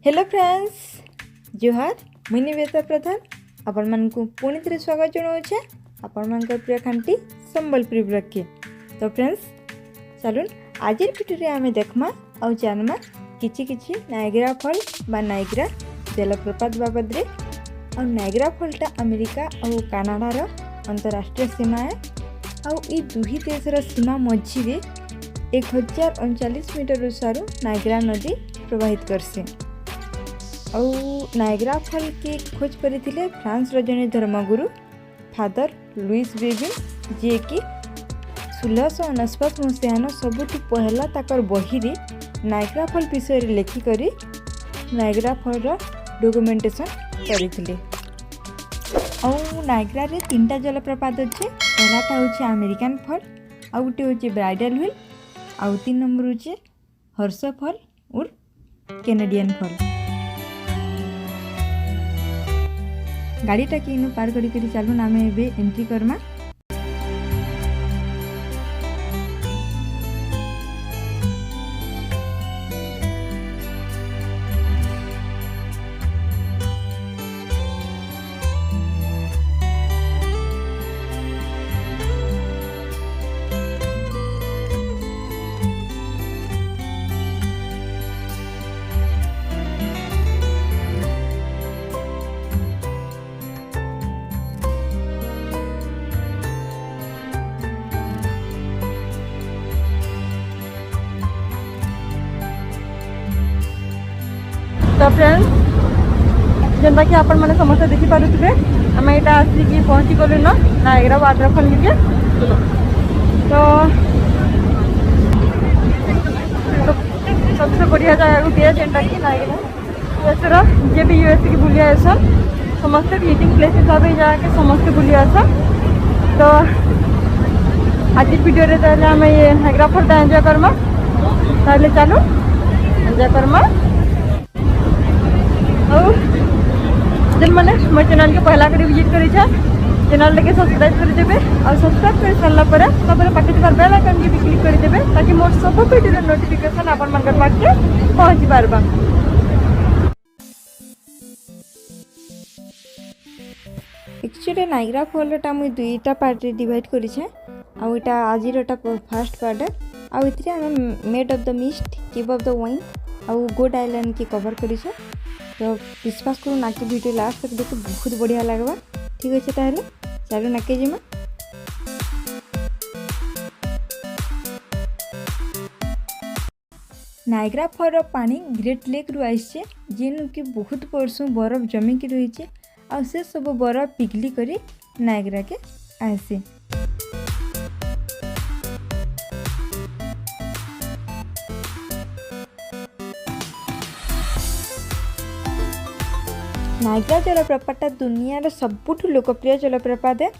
Hello friends जोहार मुझे निवेदिता प्रधान आपण मानकु पुणी थे स्वागत जनाऊे आपण मान प्रिय खांटी संबलपुरी ब्लॉग के। तो फ्रेंड्स चलून आज वीडियो आम देखमा और जानमा किछि किछि नायग्रा फॉल बा नायग्रा जलप्रपात बाबद रे। और नायग्रा फॉलटा अमेरिका और कनाडार अंतरराष्ट्रीय सीमा है और ये दुही देशर सीमा मझी 1039 मीटर उच्चारू नायग्रा नदी प्रवाहित करसे। और नायग्रा फॉल के खोज करथिले फ्रांस जने धर्मगुरु फादर लुइस बेबिन जे कि 1649 मसीहान सबुठ पहला ताकर बही नायग्रा फॉल विषय लेखिक नायग्रा फॉल डॉक्यूमेंटेशन करथिले। और नायग्रा रे 3टा जलप्रपात अच्छे। पहलाटा होचे अमेरिकन फॉल, आउ गोटे होचे ब्राइडल व्हील, आउ 3 नंबर होचे हर्ष फॉल और कैनेडियन फॉल। गाड़ीटा कि इनु पार करी चलून आम एंट्री करमा। तो फ्रेंड्स जेनता कि आपण मैंने समस्त देखी पारे आम यहाँ आसिक पहुँची गलु न नायग्रा वाटरफॉल निके। तो सबसे बढ़िया जगह गोटे जेनटा कि नायग्रा यूएसर जे भी यूएस की बुली आसन समस्ते विजिटिंग प्लेस हिसाब से जगह के समस्ते बुली आसन। तो आज वीडियो रे ताले आम ये नायग्रा फॉल एंजॉय करमा। ताले चलो एंजॉय करमा। और जन मैंने मोर चैनल के पहला कर विजिट करी चैनल लेके सब्सक्राइब कर देबे और सब्सक्राइब कर सारा पर पाखे थे बेल आइकन के भी क्लिक कर देबे ताकि मोर सब वीडियो नोटिफिकेशन आपण मन पाखे पहुँची पारबा। एक्चुअली नायग्रा फॉलटा मुई 2टा पार्ट रे डिवाइड करी छे। आउ एटा आजिरटा फर्स्ट पार्ट है। आउ इतरे हम made of the mist cave of the wine आउ गोड आइलैंड की कवर करी छे। तो विश्वास करूँ नाके वीडियो लास्ट तक देखो बहुत बढ़िया लगवा। ठीक अच्छे ताहले चलो नाके जिमा। नायग्रा फॉल पानी ग्रेट लेक रु आइसे जेनु कि बहुत वर्ष बरफ जमिकी रही और से सब बरफ पिघली करी नायग्रा के आसे। नायग्रा जलप्रपात दुनियार सबुठ लोकप्रिय जलप्रपात है।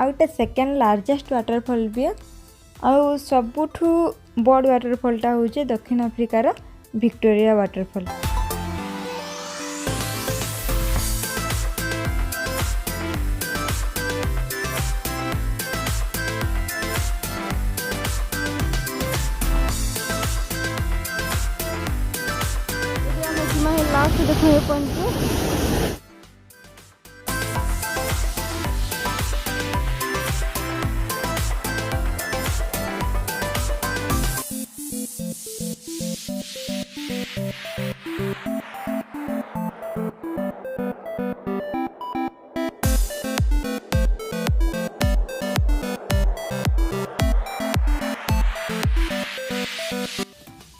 आउ एटा सेकेंड लार्जेस्ट वाटरफॉल भी है। आउ सबुठ बड़ वाटरफॉलटा होचे दक्षिण अफ्रिकार विक्टोरिया वाटरफॉल। लास्ट देखो ये पॉइंट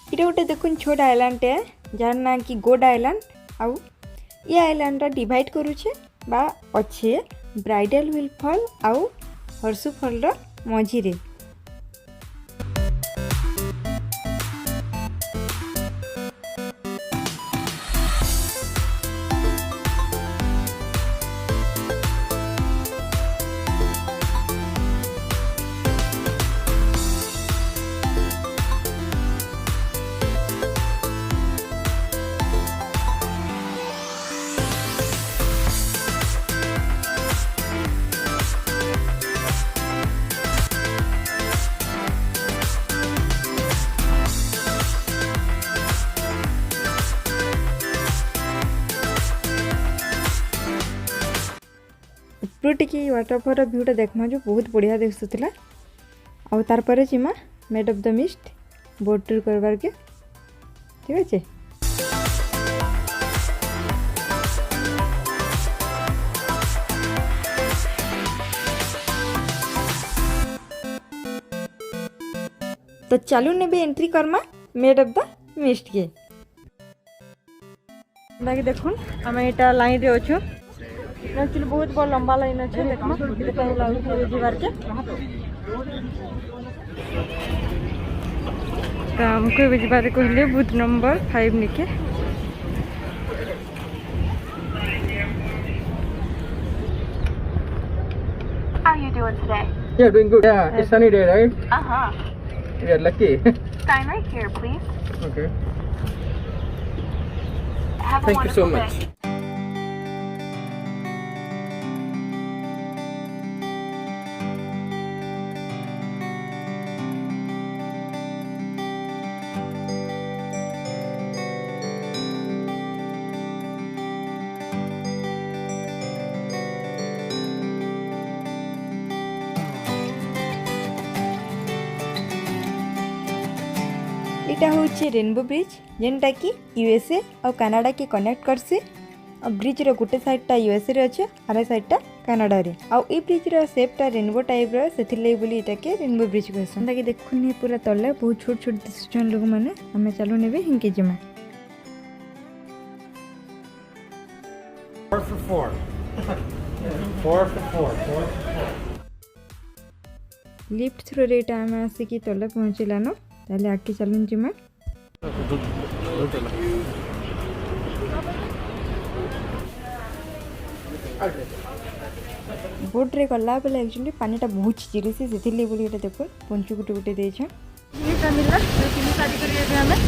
ये गोटे देखुन छोट आइलैंड है जार ना कि गोड आइलैंड। आउ ये आइलैंड डिवाइड करुचे बा अच्छे ब्राइडल व्हील फॉल आउ हर्षु फॉल मझी रे। उपरू टिके वाटरफॉल व्यूटा देखमा जो बहुत बढ़िया दिखुला। आउ तार पर जिमा maid of the mist boat tour करबार के ठीक अच्छे। तो चलू ने भी एंट्री करमा मेड ऑफ द मिस्ट के बाकी देखुन आम यहाँ लाइन रे अच्छु एक्चुअली बहुत बड़ लंबा लाइन अच्छे देखमा जीवार के हमको भी जीवार कहले बूथ नंबर 5 निके। How are you doing today? Yeah, doing good. Yeah, it's sunny day, right? Uh-huh. We are lucky. Sign right here, please. Okay. Have a Thank you so wonderful much. day. इटा हूँ rainbow bridge जेनटा कि USA और Canada के connect करसी। और bridge रो गोटे साइडटा USA रे अच्छे आरे साइडटा कनाडा रे। और ई ब्रिज रो शेपटा रेनबो टाइप रो सेथिले बोली इटा के रेनबो ब्रिज कहसन। ताकि देखुनी पूरा तले बहुत छोट छोट दिसछन लोग माने हमें चलो नेबे हिंके जमा 4 for 4. 4 for 4. लिफ्ट थ्रू रे टाइम आसी की तले पहुंचलानो ताले आके चलन जिमा बोट रे गला बेले एक्चुअली पानीटा बहुत चिरी से सेथिले बोली एटा देखो पंचु गुटे गुटे देछ ये मिलला तीन शादी करिए बे हमें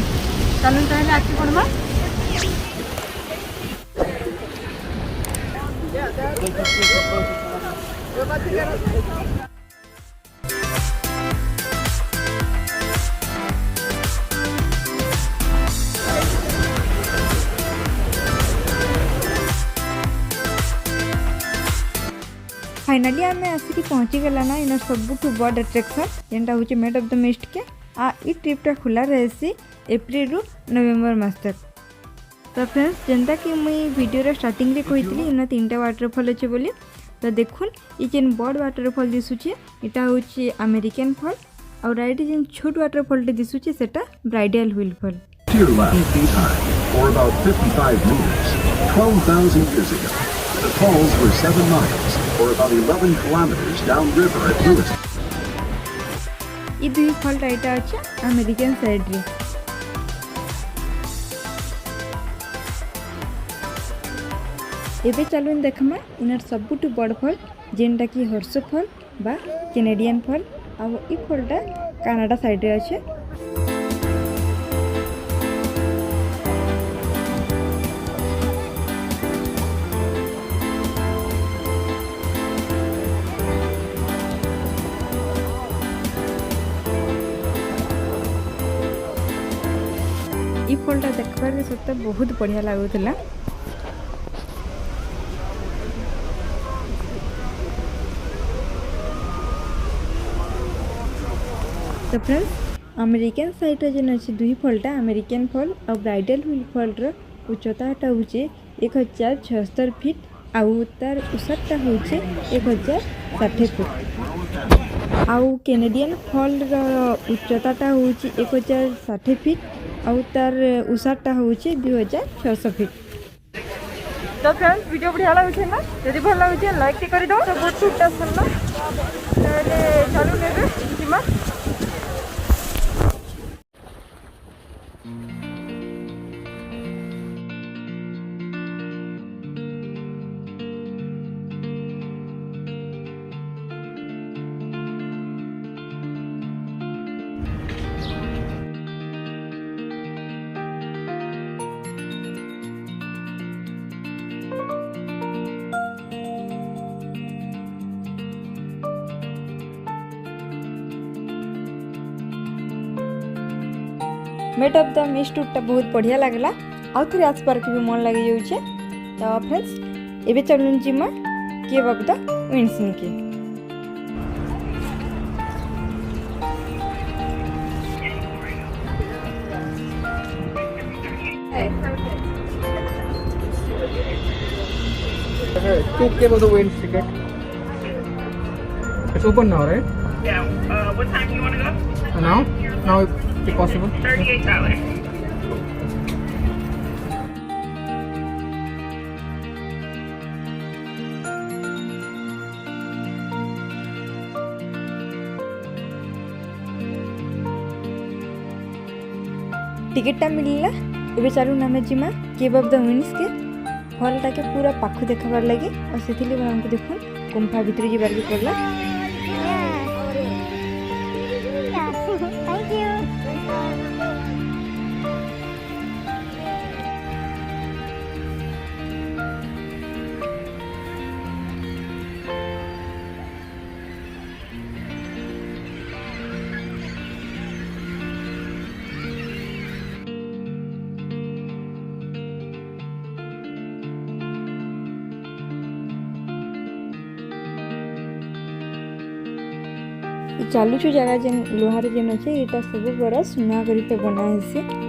चलन ताले आके पड़मा। फाइनली आम आसिक पहुँची गला ना इन सबुठ बड़ अट्रैक्शन जेनटा हूँ मेड ऑफ द मिस्ट के ई ट्रिपटा खुला रही एप्रिल रु नवेम्बर मास तक। तो फ्रेंड्स जेनता कि मुई वीडियो स्टार्टिंग रे कही इन 3टा वाटरफॉल अच्छे बोली। तो देखुन ये जेन बड़ वाटरफॉल दिशुचे इटा हूँ अमेरिकन फॉल और राइट जेन छोट वाटरफॉल दिशुचे सेटा bridal wheel fall. 11 feet high, or about 55 meters, 12,000 years ago. The falls were 7 miles, or about 11 kilometers downriver at Lewiston. ये दुई फॉल राइट अच्छा अमेरिकन साइड रे। एबे चलुन देखमा इनर सबुठ बड़ फॉल जेनटा कि हॉर्स फॉल बा कैनेडियन फॉल आ ई फॉलटा Canada side रे अच्छे। ई फॉलटा देखबार सत्य बहुत बढ़िया लगुला। तो फ्रेंड्स अमेरिकन साइड रे जेन अच्छे दुई फॉलटा अमेरिकन फॉल और ब्राइडल व्हील फॉल रो उच्चताटा होचे 1076 फीट आउ तार उसारटा होचे 1060 फीट आउ कैनेडियन फॉल रो उच्चताटा होचे 1060 फीट आउ तार उसारटा होचे 2600 फीट। तो फ्रेंड्स वीडियो बढ़िया लगुचे ना यदि भल लगुचे लाइक कर दो। तो बोट टूरटा सरला चलू नेबे जिमा। मेड ऑफ द मिस्ट टूरटा बहुत बढ़िया लगला आउ थे आसपार के भी मन लगे जाऊे। तो फ्रेंड्स एबे चलून जिमा केव ऑफ द विंड्स निके Two came of the winds ticket. It's open now, right? Yeah. What time do you want to go? Now? Now if possible. $38. टिकेटा मिलला एबे चालू नामे जिमा केव ऑफ द विंड्स के हॉलटा के पूरा पाखु देखाबार लगी और सेथिले हमको देखुन गुम्फा भीतर जीवार के पड़ला। चालू छु जगह जेन लोहार जेन अच्छे एटा सब बड़ा सुना करी पे बना है।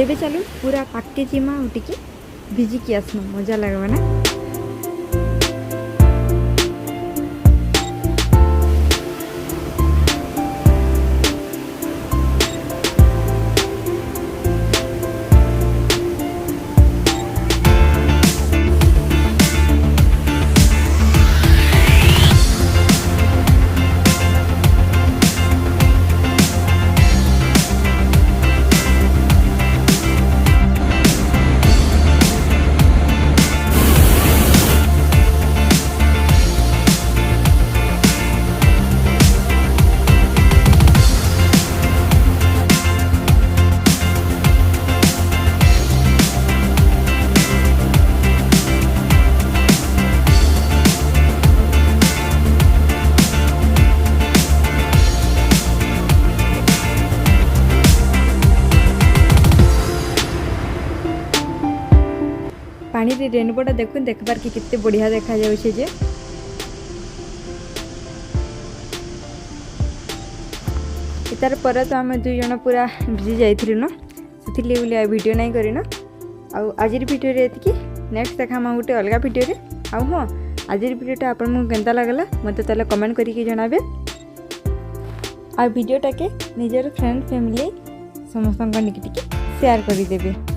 एबे चलो पूरा पाके जिमा उठिकी भिजी की आसमा मजा लगवा ना। पानी रे रेनबोटा देखुन देखबार के कितने बढ़िया देखा जाउछे जे इतार पर तो आम दुई जन पूरा भिजी जाइथिलु न सेथिले बोली वीडियो नहीं करिन आउ आजिर वीडियो रे एतिकी नेक्स्ट देखा मा गुटे अलगा वीडियो रे आउ हां आजिर वीडियोटा आपन मु केनता लागला मते तले कमेंट करिके जणाबे आ वीडियोटा के निजर फ्रेंड फैमिली समस्त निकटिके शेयर करि देबे।